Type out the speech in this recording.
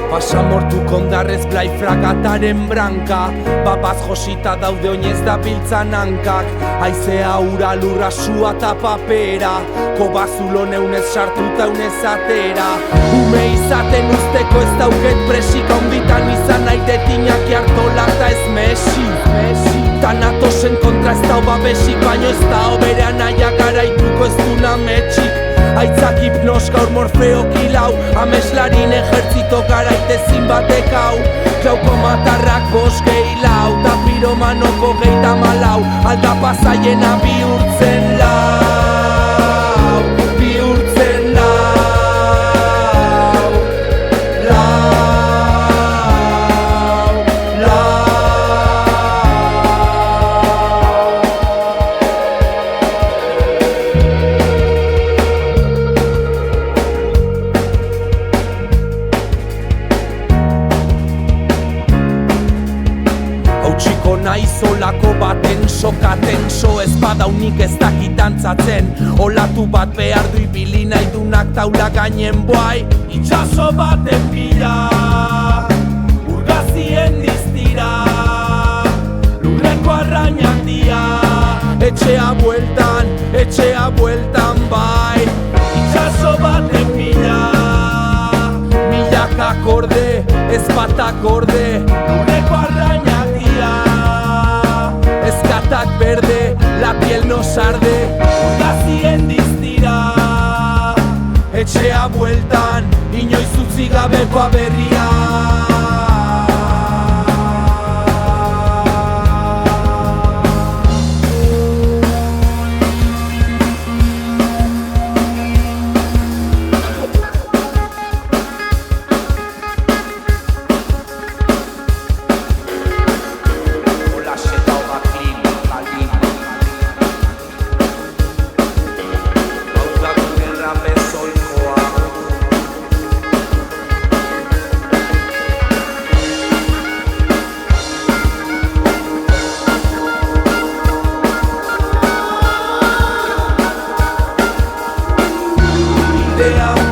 Pasamortu kondarrez blai fragataren branka, babaz josita daude oinez da biltzan hankak. Aizea ura lurra sua ta papera, kobazulo neunez sartuta unez atera. Ume izaten usteko ez dauket presik, haunditan izan nahi detinak jartolak ta ez Messi. Tanatosen kontra ez dau babesik, baino ez da oberean nahiak garaituko ez duna metxik. Aitzak hipnos gaur Morfeo kilau, ameslarien ejertzito garaitezin batek hau. Klauko matarrak bost gehi lau, da piromanoko gehi malau, alda pasaiena bihurtzen lau, bihurtzen lau, lau, lau. Hautsiko naizolako baten soka tenso, ez badaunik ez dakit dantzatzen. Olatu bat behar du ibili nahi dunak taula gainen boai. Itxaso baten bila, urgazien diztira, lurreko arrainak dia. Etxea bueltan bai. Itxaso baten bila, milak akorde, ez bat akorde, lurreko arrainak dia. Ezkatak berde, la piel nos arde, urgazien diztira. Etxea bueltan, inoiz utzi gabekoa berria. Idean